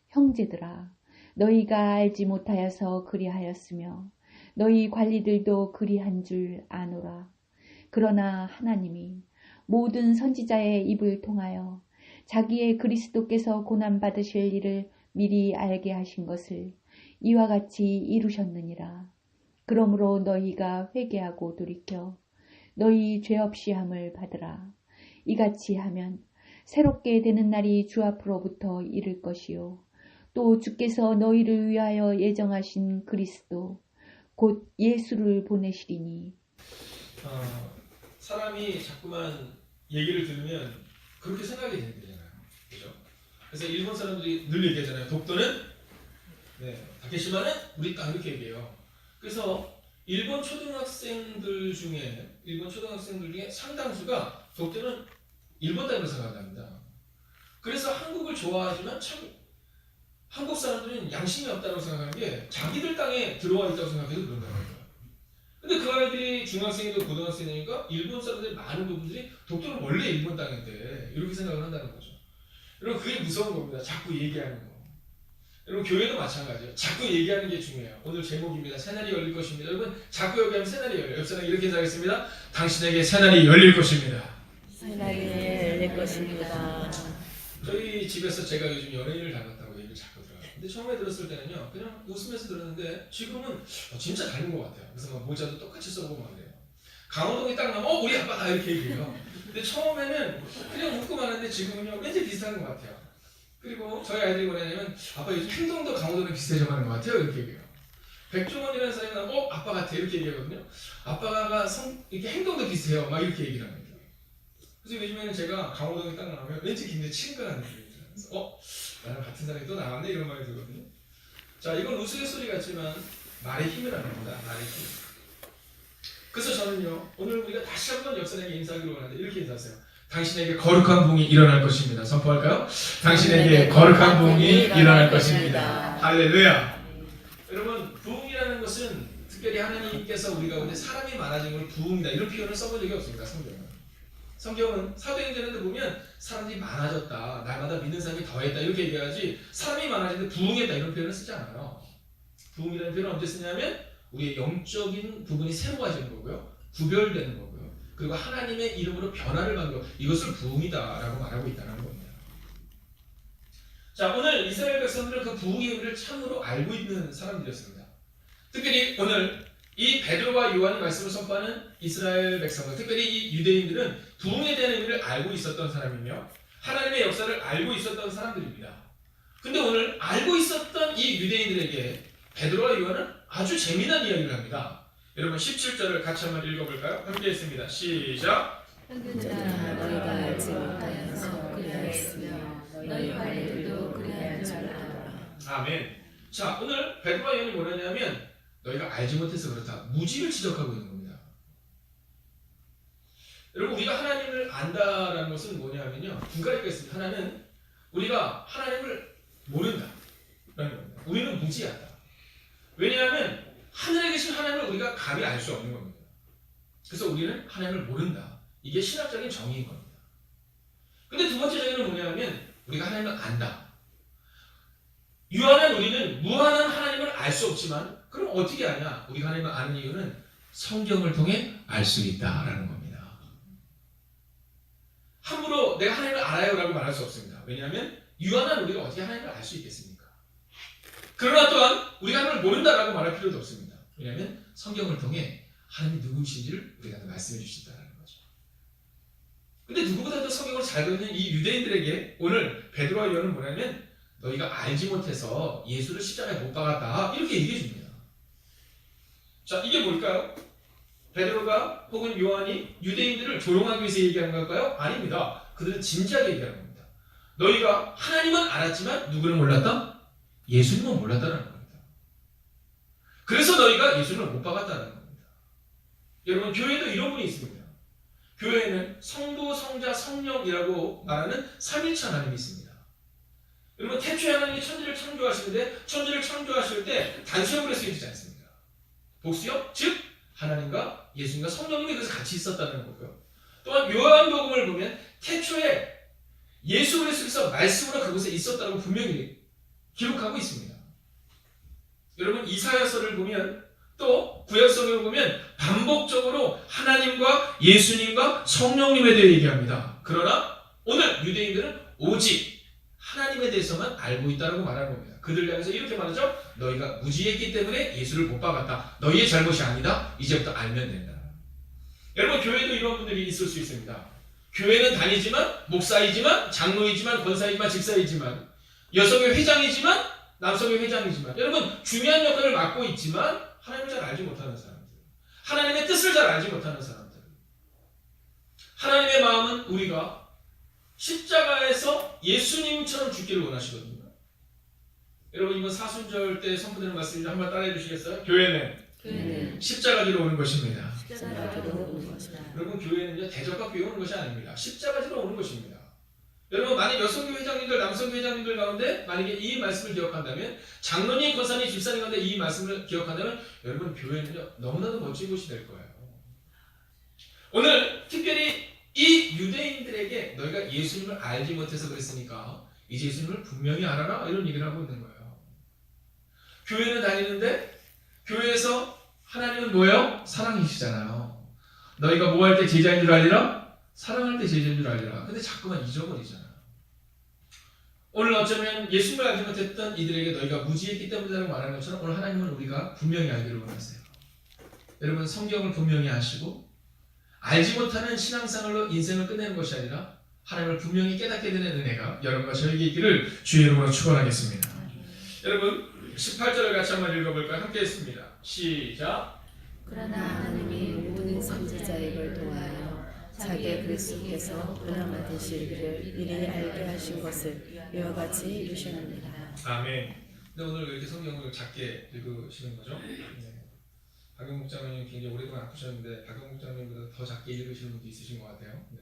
형제들아, 너희가 알지 못하여서 그리하였으며 너희 관리들도 그리한 줄 아노라. 그러나 하나님이 모든 선지자의 입을 통하여 자기의 그리스도께서 고난받으실 일을 미리 알게 하신 것을 이와 같이 이루셨느니라. 그러므로 너희가 회개하고 돌이켜 너희 죄 없이 함을 받으라. 이같이 하면 새롭게 되는 날이 주 앞으로부터 이를 것이요 또 주께서 너희를 위하여 예정하신 그리스도 곧 예수를 보내시리니. 사람이 자꾸만 얘기를 들으면 그렇게 생각이 되잖아요. 그죠? 그래서 일본 사람들이 늘 얘기하잖아요. 독도는 다케시마는 우리 땅 이렇게 얘기해요. 그래서 일본 초등학생들 중에 상당수가 독도는 일본 땅으로 생각합니다. 그래서 한국을 좋아하지만 참 한국 사람들은 양심이 없다고 생각하는 게 자기들 땅에 들어와 있다고 생각해서 그런다는 거예요. 근데 그 아이들이 중학생이고 고등학생이니까 일본 사람들이 많은 부분들이 독도는 원래 일본 땅인데 이렇게 생각을 한다는 거죠. 여러분 그게 무서운 겁니다. 자꾸 얘기하는 거. 여러분 교회도 마찬가지예요. 자꾸 얘기하는 게 중요해요. 오늘 제목입니다. 새날이 열릴 것입니다. 여러분 자꾸 얘기하면 새날이 열려요. 옆사람 이렇게 인사하겠습니다. 당신에게 새날이 열릴 것입니다. 새날이 열릴 것입니다. 저희 집에서 제가 요즘 연예인을 닮았다고 얘기를 자꾸 들어요. 근데 처음에 들었을 때는요 그냥 웃으면서 들었는데 지금은 진짜 닮은 것 같아요. 그래서 막 모자도 똑같이 써보고 막 그래요. 강호동이 딱 나면 우리 아빠다 이렇게 얘기해요. 근데 처음에는 그냥 웃고 마는데 지금은요 왠지 비슷한 것 같아요. 그리고 저희 아이들이 뭐냐면 아빠 요즘 행동도 강호동이랑 비슷해져가는 것 같아요 이렇게 얘기해요. 백종원이라는 사람이 나면 아빠 같아 이렇게 얘기하거든요. 아빠가 이렇게 행동도 비슷해요 막 이렇게 얘기를 합니다. 그래서 요즘에는 제가 강호동이 딱 나오면 왠지 굉장히 친근한 느낌이 들어요. 나랑 같은 사람이 또 나왔네 이런 말이 들거든요. 자 이건 우스갯소리 같지만 말의 힘이라는 겁니다. 말의 힘. 그래서 저는요 오늘 우리가 다시 한번 역사에게 인사하기로 하는데 이렇게 인사하세요. 당신에게 거룩한 부흥이 일어날 것입니다. 선포할까요? 당신에게 거룩한 부흥이 일어날 것입니다. 할렐루야. 여러분 부흥이라는 것은 특별히 하나님께서 우리 가운데 사람이 많아진 걸 부흥이다 이런 표현을 써본 적이 없습니다. 성경은 사도행전에도 보면 사람들이 많아졌다, 날마다 믿는 사람이 더했다 이렇게 얘기하지 사람이 많아지는데 부흥했다 이런 표현을 쓰지 않아요. 부흥이라는 표현을 언제 쓰냐면 우리의 영적인 부분이 새로워지는 거고요, 구별되는 거고요, 그리고 하나님의 이름으로 변화를 받는 것, 이것을 부흥이다라고 말하고 있다는 겁니다. 자, 오늘 이스라엘 백성들은 그 부흥의 의미를 참으로 알고 있는 사람들이었습니다. 특별히 오늘 이 베드로와 요한이 말씀을 선포하는 이스라엘 백성들, 특별히 이 유대인들은 부흥에 대한 의미를 알고 있었던 사람이며 하나님의 역사를 알고 있었던 사람들입니다. 근데 오늘 알고 있었던 이 유대인들에게 베드로와 요한은 아주 재미난 이야기를 합니다. 여러분 17절을 같이 한번 읽어볼까요? 함께 했습니다. 시작! 너희가 알지 못하여서 그리하였으며 너희 관리들도 그리한 줄 아노라. 아멘. 자, 오늘 베드로와 요한이 뭐냐면 너희가 알지 못해서 그렇다. 무지를 지적하고 있는 겁니다. 여러분 우리가 하나님을 안다라는 것은 뭐냐면요. 두 가지가 있습니다. 하나는 우리가 하나님을 모른다 라는 겁니다. 우리는 무지하다. 왜냐하면 하늘에 계신 하나님을 우리가 감히 알 수 없는 겁니다. 그래서 우리는 하나님을 모른다. 이게 신학적인 정의인 겁니다. 근데 두 번째 정의는 뭐냐면 우리가 하나님을 안다. 유한한 우리는 무한한 하나님을 알 수 없지만 그럼 어떻게 아냐? 우리가 하나님을 아는 이유는 성경을 통해 알 수 있다라는 겁니다. 함부로 내가 하나님을 알아요 라고 말할 수 없습니다. 왜냐하면 유한한 우리가 어떻게 하나님을 알 수 있겠습니까? 그러나 또한 우리가 하나님을 모른다라고 말할 필요도 없습니다. 왜냐하면 성경을 통해 하나님이 누구이신지를 우리가 말씀해 주신다는 거죠. 근데 누구보다도 성경을 잘 배우는 이 유대인들에게 오늘 베드로와 요한은 뭐냐면 너희가 알지 못해서 예수를 십자가에 못 박았다 이렇게 얘기해 줍니다. 자, 이게 뭘까요? 베드로가 혹은 요한이 유대인들을 조롱하기 위해서 얘기하는 걸까요? 아닙니다. 그들은 진지하게 얘기하는 겁니다. 너희가 하나님은 알았지만 누구를 몰랐다? 예수님은 몰랐다는 겁니다. 그래서 너희가 예수님을 못 박았다는 겁니다. 여러분 교회에도 이런 분이 있습니다. 교회에는 성부, 성자, 성령이라고 말하는 삼일체 하나님이 있습니다. 여러분 태초에 하나님이 천지를 창조하시는데 천지를 창조하실 때 단수형으로 쓰여지지 않습니다. 복수형, 즉 하나님과 예수님과 성령님이 그래서 같이 있었다는 거고요. 또한 요한복음을 보면 태초에 예수 그리스도께서 말씀으로 그곳에 있었다고 분명히 기록하고 있습니다. 여러분 이사야서를 보면 또 구약성경을 보면 반복적으로 하나님과 예수님과 성령님에 대해 얘기합니다. 그러나 오늘 유대인들은 오직 하나님에 대해서만 알고 있다고 말하는 겁니다. 그들을 향해서 이렇게 말하죠. 너희가 무지했기 때문에 예수를 못 박았다. 너희의 잘못이 아니다. 이제부터 알면 된다. 여러분 교회도 이런 분들이 있을 수 있습니다. 교회는 다니지만 목사이지만 장로이지만 권사이지만 집사이지만 여성의 회장이지만 남성의 회장이지만 여러분 중요한 역할을 맡고 있지만 하나님을 잘 알지 못하는 사람들, 하나님의 뜻을 잘 알지 못하는 사람들, 하나님의 마음은 우리가 십자가에서 예수님처럼 죽기를 원하시거든요. 여러분 이번 사순절 때 선포되는 말씀을 한번 따라해 주시겠어요? 교회는 십자가 지러 오는 것입니다. 여러분 교회는요 대적과 교회 오는 것이 아닙니다. 십자가 지러 오는 것입니다. 여러분 만약 여성교 회장님들 남성교 회장님들 가운데 만약에 이 말씀을 기억한다면 장로님 권사님 집사님 가운데 이 말씀을 기억한다면 여러분 교회는요 너무나도 멋진 곳이 될 거예요. 오늘 특별히 이 유대인들에게 너희가 예수님을 알지 못해서 그랬으니까 이제 예수님을 분명히 알아라 이런 얘기를 하고 있는 거예요. 교회는 다니는데 교회에서 하나님은 뭐예요? 사랑이시잖아요. 너희가 뭐 할 때 제자인 줄 알리라? 사랑할 때 제자인 줄 알리라. 근데 자꾸만 잊어버리잖아요. 오늘 어쩌면 예수님을 알지 못했던 이들에게 너희가 무지했기 때문이라고 말하는 것처럼 오늘 하나님은 우리가 분명히 알기를 원하세요. 여러분 성경을 분명히 아시고 알지 못하는 신앙생활로 인생을 끝내는 것이 아니라 하나님을 분명히 깨닫게 되는 은혜가 여러분과 저에게 있기를 주의 이름으로 축원하겠습니다. 여러분 18절을 같이 한번 읽어볼까요? 함께 했습니다. 시작. 그러나 하나님이 모든 선지자의 걸 통하여 자기의 그리스도께서 고난을 되시기를 미리 알게 하신 것을 이와 같이 이루셨느니라. 아멘. 근데 오늘 왜 이렇게 성경을 작게 읽으시는 거죠? 네. 박영 목장님 굉장히 오랫동안 아프셨는데 박영 목장님보다 더 작게 읽으시는 분도 있으신 것 같아요. 네.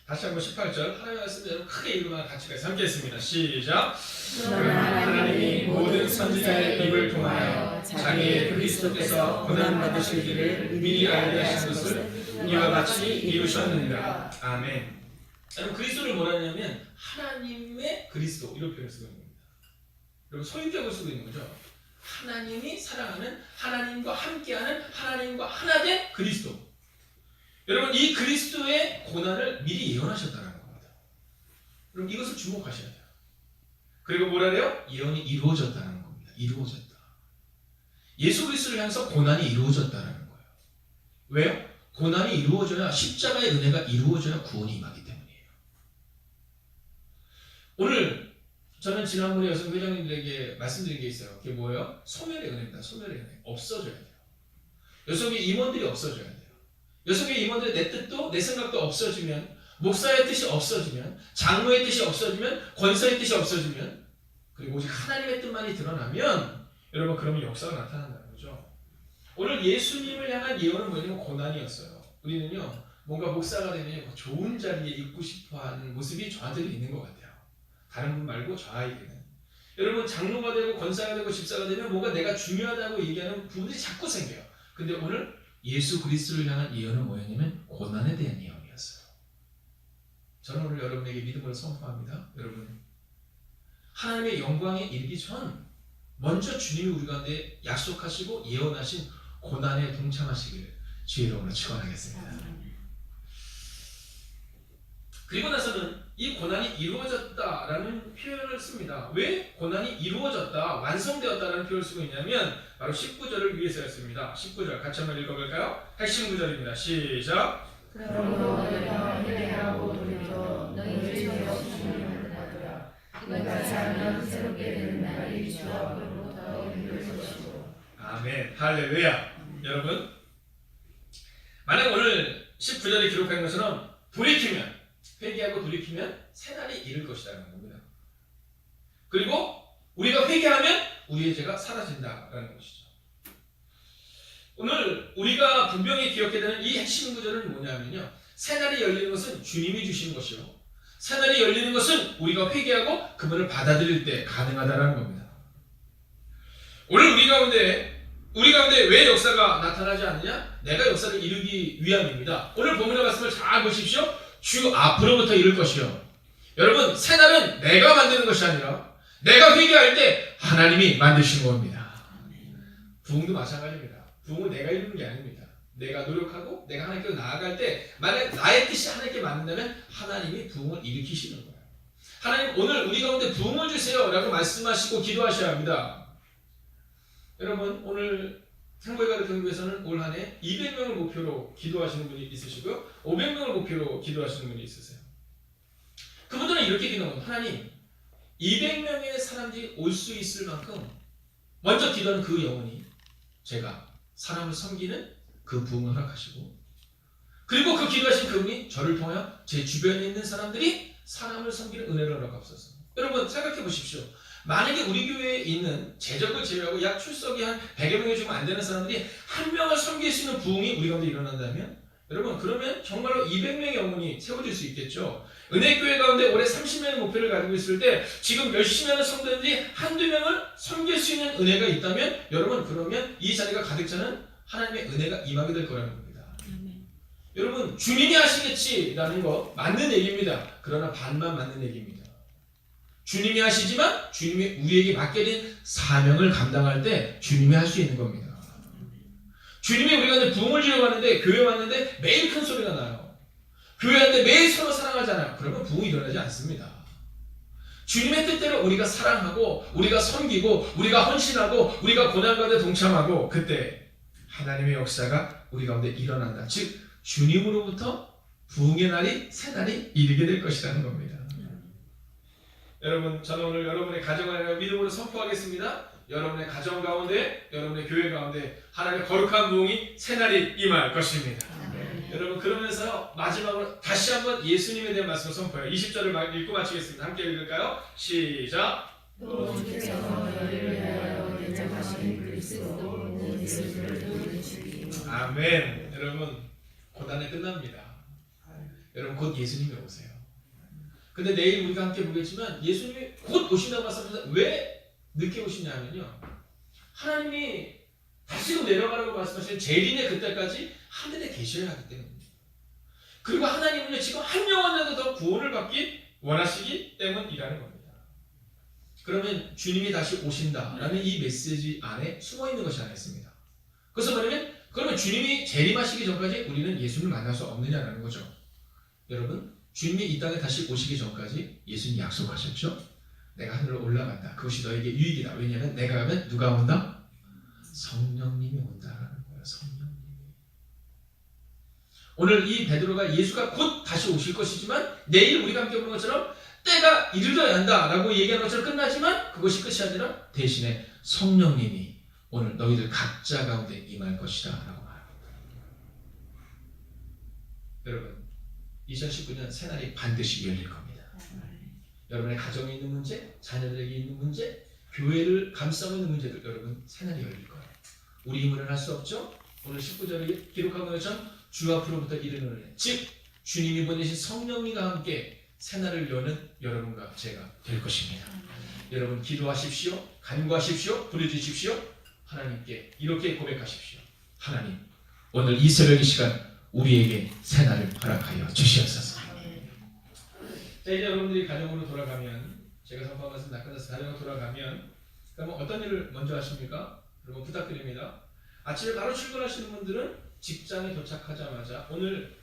다시 한번 18절 하나님의 말씀 여러분 크게 읽으면 같이 함께 했습니다. 시작. 그러나 하나님이 모든 선지자의 입을 통하여 자기의 그리스도께서 고난 받으시기를 미리 알게 하신 것을 이와 같이 이루셨느니라. 아멘. 여러분 그리스도를 뭐라 하냐면 하나님의 그리스도 이런 표현을 쓰고 있는 겁니다. 여러분 소유격을 쓰고 있는 거죠. 하나님이 사랑하는 하나님과 함께하는 하나님과 하나된 그리스도. 여러분 이 그리스도의 고난을 미리 예언하셨다는 겁니다. 여러분 이것을 주목하셔야 돼요. 그리고 뭐라 그래요? 예언이 이루어졌다는 겁니다. 이루어졌다. 예수 그리스도를 향해서 고난이 이루어졌다는 거예요. 왜요? 고난이 이루어져야 십자가의 은혜가 이루어져야 구원이 임하기 때문이에요. 오늘 저는 지난번에 여성 회장님들에게 말씀드린 게 있어요. 그게 뭐예요? 소멸의 은혜입니다. 소멸의 은혜. 없어져야 돼요. 여성의 임원들이 없어져야 돼요. 여성의 임원들의 내 뜻도 내 생각도 없어지면 목사의 뜻이 없어지면 장로의 뜻이 없어지면 권사의 뜻이 없어지면 그리고 오직 하나님의 뜻만이 드러나면 여러분 그러면 역사가 나타난다는 거죠. 오늘 예수님을 향한 예언은 뭐냐면 고난이었어요. 우리는요 뭔가 목사가 되면 좋은 자리에 있고 싶어하는 모습이 저한테도 있는 것 같아요. 다른 분 말고 저에게는. 여러분 장로가 되고 권사가 되고 집사가 되면 뭔가 내가 중요하다고 얘기하는 부분들이 자꾸 생겨요. 근데 오늘 예수 그리스도를 향한 예언은 뭐였냐면 고난에 대한 예언이었어요. 저는 오늘 여러분에게 믿음으로 선포합니다. 여러분 하나님의 영광에 이르기 전 먼저 주님이 우리 가운데 약속하시고 예언하신 고난에 동참하시기를 주의 이름으로 축원하겠습니다. 그리고 나서는 이 고난이 이루어졌다라는 표현을 씁니다. 왜 고난이 이루어졌다, 완성되었다라는 표현을 쓰고 있냐면 바로 19절을 위해서였습니다. 19절 같이 한번 읽어볼까요? 핵심 구절입니다. 시작. 그러므로 너희가 회개하고 돌이켜 너희 죄 없이 하느니라. 너희가 살면 새롭게 되는 날이 주 앞으로부터 이룰 것이고. 아멘. 할렐루야. 여러분 만약 오늘 19절에 기록한 것처럼 돌이키면 회개하고 돌이키면 새날이 이를 것이라는 겁니다. 그리고 우리가 회개하면 우리의 죄가 사라진다라는 것이죠. 오늘 우리가 분명히 기억해야 되는 이 핵심 구절은 뭐냐면요. 새날이 열리는 것은 주님이 주신 것이요. 새날이 열리는 것은 우리가 회개하고 그분을 받아들일 때 가능하다는 겁니다. 오늘 우리 가운데 왜 역사가 나타나지 않느냐? 내가 역사를 이루기 위함입니다. 오늘 본문의 말씀을 잘 보십시오. 주 앞으로부터 이룰 것이요. 여러분 새날은 내가 만드는 것이 아니라 내가 회개할 때 하나님이 만드신 겁니다. 부흥도 마찬가지입니다. 부흥은 내가 이루는 게 아닙니다. 내가 노력하고 내가 하나님께로 나아갈 때 만약 나의 뜻이 하나님께 맞는다면 하나님이 부흥을 일으키시는 거예요. 하나님 오늘 우리 가운데 부흥을 주세요 라고 말씀하시고 기도하셔야 합니다. 여러분 오늘 행복의 교회에서는 올 한 해 200명을 목표로 기도하시는 분이 있으시고요. 500명을 목표로 기도하시는 분이 있으세요. 그분들은 이렇게 기도합니다. 하나님 200명의 사람들이 올 수 있을 만큼 먼저 기도하는 그 영혼이 제가 사람을 섬기는 그 부흥을 허락하시고 그리고 그 기도하신 그분이 저를 통하여 제 주변에 있는 사람들이 사람을 섬기는 은혜를 허락하옵소서. 여러분 생각해 보십시오. 만약에 우리 교회에 있는 재적을 제외하고 약 출석이 한 100여 명이 좀 안 되는 사람들이 한 명을 섬길 수 있는 부흥이 우리 가운데 일어난다면 여러분 그러면 정말로 200명의 영혼이 세워질 수 있겠죠. 은혜교회 가운데 올해 30명의 목표를 가지고 있을 때 지금 열심히 하는 성도들이 한두 명을 섬길 수 있는 은혜가 있다면 여러분 그러면 이 자리가 가득 차는 하나님의 은혜가 임하게 될 거라는 겁니다. 여러분 주님이 하시겠지라는 거 맞는 얘기입니다. 그러나 반만 맞는 얘기입니다. 주님이 하시지만 주님이 우리에게 맡게 된 사명을 감당할 때 주님이 할 수 있는 겁니다. 주님이 우리가 이제 부흥을 지으려고 하는데 교회 왔는데 매일 큰 소리가 나요. 교회 왔는데 매일 서로 사랑하잖아요. 그러면 부흥이 일어나지 않습니다. 주님의 뜻대로 우리가 사랑하고 우리가 섬기고 우리가 헌신하고 우리가 고난 가운데 동참하고 그때 하나님의 역사가 우리 가운데 일어난다. 즉 주님으로부터 부흥의 날이 새날이 이르게 될 것이라는 겁니다. 여러분 저는 오늘 여러분의 가정을 믿음으로 선포하겠습니다. 여러분의 가정 가운데 여러분의 교회 가운데 하나님의 거룩한 부흥이 새날이 임할 것입니다. 여러분 그러면서 마지막으로 다시 한번 예수님에 대한 말씀을 선포해요. 20절을 읽고 마치겠습니다. 함께 읽을까요? 시작. 또 주께서 너희를 위하여 대적하신 그리스도 곧 예수를 보내주시리니. 아멘. 여러분 고단에 끝납니다. 여러분 곧 예수님이 오세요. 근데 내일 우리가 함께 보겠지만 예수님이 곧 오신다고 말씀하셨는데 왜 늦게 오시냐면요. 하나님이 다시금 내려가라고 말씀하신 재림의 그때까지 하늘에 계셔야 하기 때문입니다. 그리고 하나님은요 지금 한 영혼이라도 더 구원을 받기 원하시기 때문이라는 겁니다. 그러면 주님이 다시 오신다라는 이 메시지 안에 숨어 있는 것이 아니었습니다. 그래서 그러면 주님이 재림하시기 전까지 우리는 예수님을 만날 수 없느냐라는 거죠. 여러분 주님이 이 땅에 다시 오시기 전까지 예수님이 약속하셨죠. 내가 하늘로 올라간다. 그것이 너에게 유익이다. 왜냐하면 내가 가면 누가 온다? 성령님이 온다라는 거예요. 성령님이. 오늘 이 베드로가 예수가 곧 다시 오실 것이지만 내일 우리가 함께 보는 것처럼 때가 이르러야 한다라고 얘기하는 것처럼 끝나지만 그것이 끝이 아니라 대신에 성령님이 오늘 너희들 각자 가운데 임할 것이다 라고 말합니다. 여러분 2019년 새날이 반드시 열릴 겁니다. 여러분의 가정에 있는 문제, 자녀들에게 있는 문제, 교회를 감싸고 있는 문제들 여러분 새날이 열릴 거예요. 우리 힘으로는 할 수 없죠. 오늘 19절에 기록한 것처럼 주 앞으로부터 이르는 은혜, 즉 주님이 보내신 성령님과 함께 새날을 여는 여러분과 제가 될 것입니다. 여러분 기도하십시오. 간구하십시오. 부르짖으십시오. 하나님께 이렇게 고백하십시오. 하나님 오늘 이 새벽 이 시간 우리에게 새날을 허락하여 주시옵소서. 자 이제 여러분들이 가정으로 돌아가면 제가 선포한 말씀 다 끝났어요. 가정으로 돌아가면 그러면 어떤 일을 먼저 하십니까? 여러분 부탁드립니다. 아침에 바로 출근하시는 분들은 직장에 도착하자마자 오늘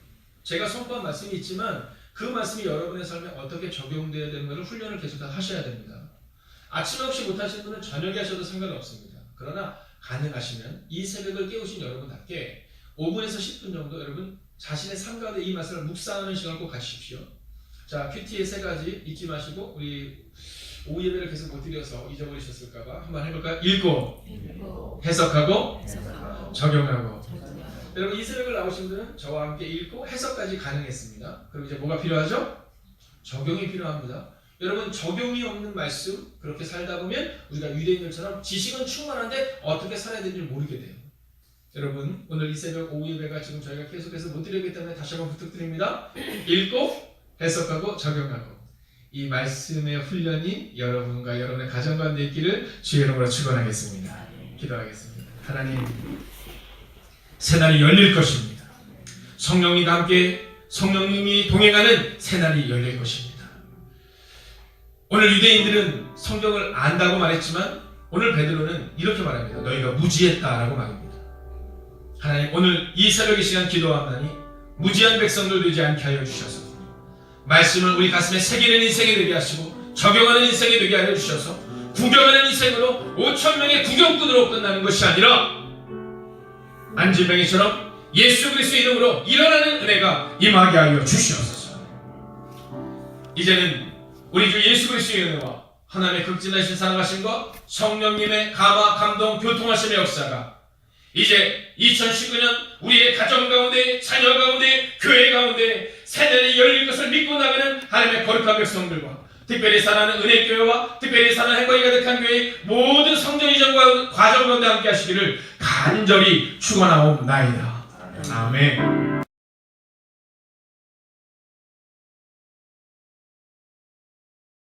제가 선포한 말씀이 있지만 그 말씀이 여러분의 삶에 어떻게 적용되어야 되는 것을 훈련을 계속 하셔야 됩니다. 아침에 혹시 못하시는 분은 저녁에 하셔도 상관없습니다. 그러나 가능하시면 이 새벽을 깨우신 여러분답게 5분에서 10분 정도 여러분 자신의 삶 가운데 이 말씀을 묵상하는 시간을 꼭 가지십시오. 자, 큐티의 세 가지 잊지 마시고 우리 오후 예배를 계속 못 드려서 잊어버리셨을까봐 한번 해볼까요? 읽고 해석하고 적용하고. 여러분 이 새벽을 나오신 분은 저와 함께 읽고 해석까지 가능했습니다. 그럼 이제 뭐가 필요하죠? 적용이 필요합니다. 여러분 적용이 없는 말씀 그렇게 살다 보면 우리가 유대인들처럼 지식은 충만한데 어떻게 살아야 되는지 모르게 돼요. 여러분 오늘 이 새벽 오후 예배가 지금 저희가 계속해서 못 드리기 때문에 다시 한번 부탁드립니다. 읽고 해석하고 적용하고 이 말씀의 훈련이 여러분과 여러분의 가정 가운데 있기를 주의 이름으로 축원하겠습니다. 기도하겠습니다. 하나님 새날이 열릴 것입니다. 성령님과 함께 성령님이 동행하는 새날이 열릴 것입니다. 오늘 유대인들은 성경을 안다고 말했지만 오늘 베드로는 이렇게 말합니다. 너희가 무지했다라고 말합니다. 하나님, 오늘 이 새벽 이 시간 기도하나니 무지한 백성들 되지 않게 하여 주셔서 말씀을 우리 가슴에 새기는 인생이 되게 하시고 적용하는 인생이 되게 하여 주셔서 구경하는 인생으로 5,000명의 구경꾼으로 끝나는 것이 아니라 안진뱅이처럼 예수 그리스도의 이름으로 일어나는 은혜가 임하게 하여 주시옵소서. 이제는 우리 주 예수 그리스도의 은혜와 하나님의 극진하신 사랑하심과 성령님의 감화, 감동, 교통하심의 역사가 이제 2019년 우리의 가정 가운데, 자녀 가운데, 교회 가운데 세대에 열릴 것을 믿고 나가는 하나님의 거룩한 백성들과 특별히 사랑하는 은혜교회와 특별히 사랑하는 행복이 가득한 교회의 모든 성전 이전과 과정 가운데 함께 하시기를 간절히 축원하옵나이다. 아멘.